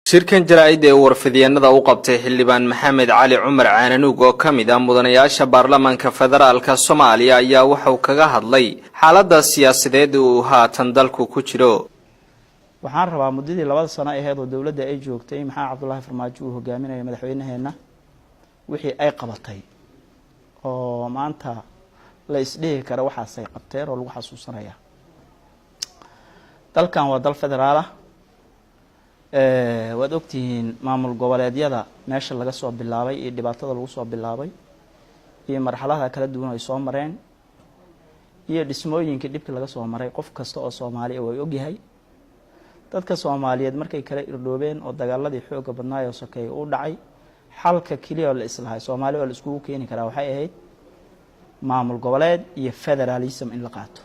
shirkan jaraa'id ee warfidyeennada u qabtay xildhibaan Maxamed Cali Cumar Caananuug oo kamid ah mudanayaasha baarlamaanka federaalka Soomaaliya ayaa waxa uu kaga hadlay xaaladda siyaasadeed uu haatan dalku ku jiro. waxaan rabaa muddadii 2 sano ahayd oo dawladda ay joogtay Maxamed Cabdullaahi Farmaajo uu hogaaminayo madaxweynaheena wixii ay qabatay oo maanta la isdhihi karo waxaas ay qabteen oo lagu xasuusanaya. dalkan waa dal federaal ah waad ogtihiin maamul goboleedyada meesha laga soo bilaabay iyo dhibaatada lagu soo bilaabay iyo marxaladaha kala duwan ay soo mareen iyo dhismooyinka dibka laga soo maray qof kasta oo Soomaali ah way og yahay. dadka Soomaaliyeed markay kala irdhoobeen oo dagaaladii xooga badnaa oo sokay u dhacay xalka kaliya la islahay Soomaali oo la isku keeni kara waxay ahayd maamul goboleed iyo federalism in la qaato.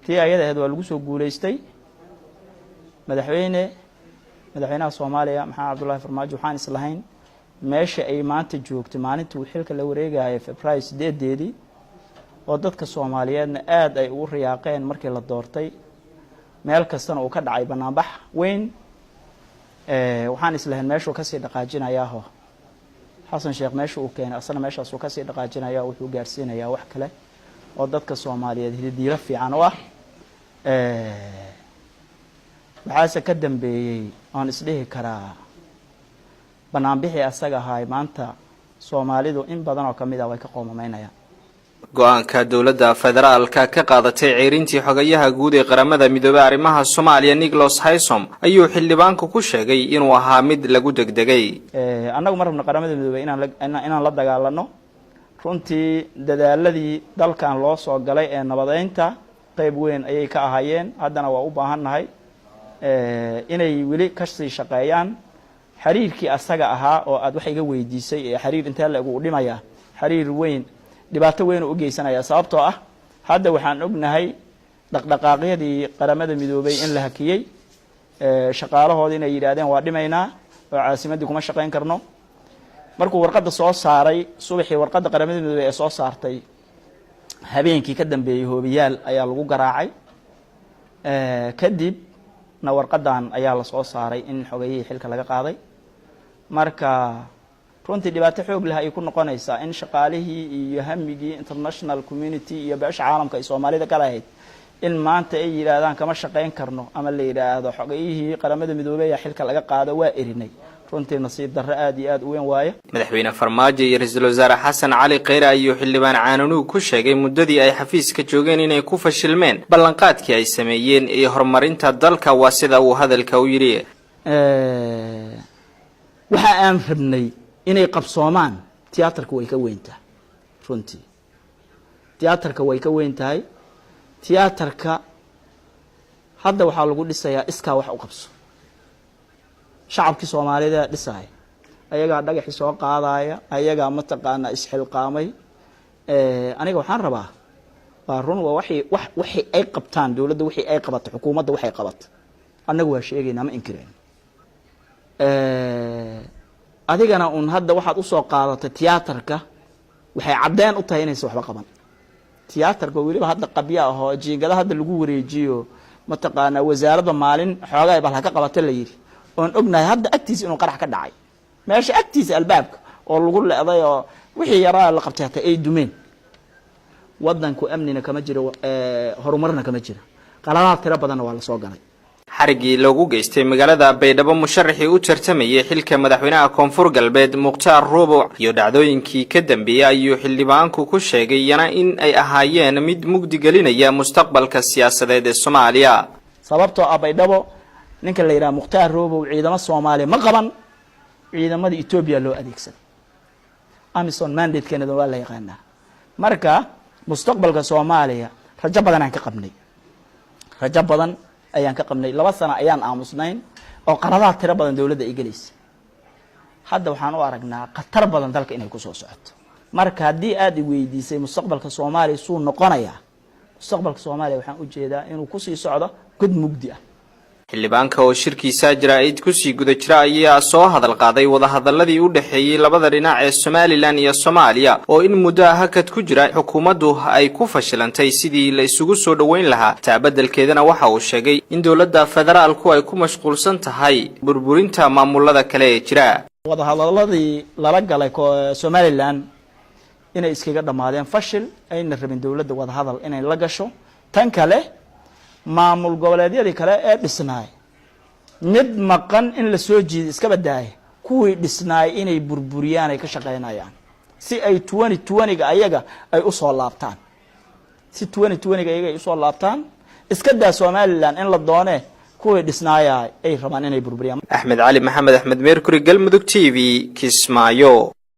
tii ayada waa lagu soo guuleystay madaxweynaha Soomaaliya Maxamed Cabdullaahi Farmaajo waxaan islahayn meesha ay maanta joogtay maalintii uu xilka la wareegayay Febraayo 8deedii oo dadka Soomaaliyeedna aad ay ugu riyaaqeen markii la doortay meel kastana uu ka dhacay banaanbax weyn waxaan islahayn meesha uu ka sii dhaqaajinayaa Xasan Sheekh meesha uu keenay asana meeshaas uu ka sii dhaqaajinayaa wuxuu gaarsiinayaa wax kale oo dadka Soomaaliyeed hididiilo fiican u ah waxaase ka dambeeyay aan isdhihi karaa banaanbixii asaga ahay maanta Soomaalidu in badan oo kamid ah way ka qoomameynayaan. go'aanka dawladda federaalka ka qaadatay ceerintii xogayaha guud ee qaramada midoobay arrimaha Soomaaliya Nicholas Haysom ayuu xildhibaanku ku sheegay inuu ahaa mid lagu degdegay. anagu marabna qaramada midoobay inaan la dagaalano runtii dadaaladii dalkan loo soo galay ee nabadeynta qayb weyn ayay ka ahaayeen haddana waa u baahanahay inay wili ka sii shaqeeyaan xiriirkii asaga ahaa oo aad wax iga weydiisay ee xiriir inta la ugu dhimaya xiriir weyn dhibaato weyn u geysanaya sababtoo ah hadda waxaan ognahay dhaqdhaqaaqyadii qaramada midoobay in la hakiyay shaqaalahoodii inay yiraahdeen waa dhimaynaa oo caasimadii kuma shaqeyn karno markuu warqada soo saaray subaxii warqada qaramada midoobay ee soo saartay habeenkii ka dambeeyay hoobiyaal ayaa lagu garaacay kadib na warqadan ayaa la soo saaray in xogayihii xilka laga qaaday marka runtii dhibaato xoog leh ay ku noqonaysaa in shaqaalihii iyo hamigii international community iyo beesha caalamka ay Soomaalida kala ahayd in maanta ay yiraahdaan kama shaqeyn karno ama la yiraahdo xogayihii qaramada midoobay ee xilka laga qaado waa erinay runtii nasiib darro aad iyo aad u weyn waaye. madaxweyne Farmaajo iyo ra'iisul wasaare Xasan Cali Khayre ayuu xildhibaan Caananuug ku sheegay muddadii ay xafiiska joogeen inay ku fashilmeen ballanqaadkii ay sameeyeen ee horumarinta dalka waa sida uu hadalka u yiri. waxa aan rabnay inay qabsoomaan tiyaatarka way ka weyntaa runtii tiyaatarka way ka weyntahay tiyaatarka hadda waxaa lagu dhisayaa iskaa wax u qabso shacabkii Soomaaliyeed ee dhisay ayaga dhagax soo qaadaya ayaga mataqaana isxilqaamay aniga waxaan rabaa waa run waa wixii ay qabtaan dawladda wixii ay qabato xukuumadda waxay qabato anagu waa sheegaynaa ma inkireen adigana hadda waxaad u soo qaadatay tiyaatarka waxay cadeen u tahay inay waxba qaban tiyaatarka waliba hadda qabya ah oo jiingada hadda lagu wareejiyo mataqaana wasaaradda maalin xoogaa bal ka qabatay la yiri oon ognahay hadda agtiisa inuu qarax ka dhacay meesha agtiisa albaabka oo lagu leeday oo wixii yaraa la qabtay hata ay dumeen wadanku amnina kama jiro horumarna kama jiro qaladaad tira badan waa la soo galay. xarigii lagu geystay magaalada Baydhabo musharaxii u tartamayay xilka madaxweynaha Koonfur Galbeed Muqtaar Roobo iyo dhacdooyinkii ka dambeeyay ayuu xildhibaanku ku sheegay in ay ahaayeen mid mugdi gelinaya mustaqbalka siyaasadeed ee Soomaaliya sababtoo ah Baydhabo ninka la yiraahdo Muqtaar Roobo ciidamada Soomaaliya ma qaban ciidamada Itoobiya loo adeegsan Amison mandate Canada waa la yaqaanaa marka mustaqbalka Soomaaliya rajo badan aan ka qabnay ayaan ka qabnay 2 sano ayaan aamusnayn oo qaradaha tira badan dawladda ay galeysay hadda waxaan u aragnaa qatar badan dalka inay ku soo socoto marka hadii aad weydiisay mustaqbalka Soomaaliya soo noqonaya mustaqbalka Soomaaliya waxaan u jeedaa inuu ku sii socdo god mugdi ah. xildhibaanka oo shirkiisa jaraa'id ku sii guda jira ayaa soo hadal qaaday wadahadaladii u dhaxeeyay labada dhinac ee Somaliland iyo Soomaaliya oo in muddo hakad ku jira xukuumaddu ay ku fashilantay sidii la isugu soo dhaweyn lahaa taabadalkeedana waxa uu sheegay in dawladda federaalku ay ku mashquulsan tahay burburinta maamulada kale ee jira wadahadaladii lala galay Somaliland inay iskaga dhamaadeen fashil ayna rabin dawladda wadahadal inay la gasho tan kale maamul goboleedyadii kale ee dhisnaay mid maqan in la soo jiido iska badaay kuwii dhisnaay inay burburiyaan ay ka shaqeynayaan si ay 2020ga ayaga ay u soo laabtaan si 2020ga ayaga ay u soo laabtaan iska daa Somaliland in la doone kuwii dhisnaay ay rabaan inay burburiyaan Axmed Cali Maxamed Axmed Mercury Galmudug TV Kismaayo.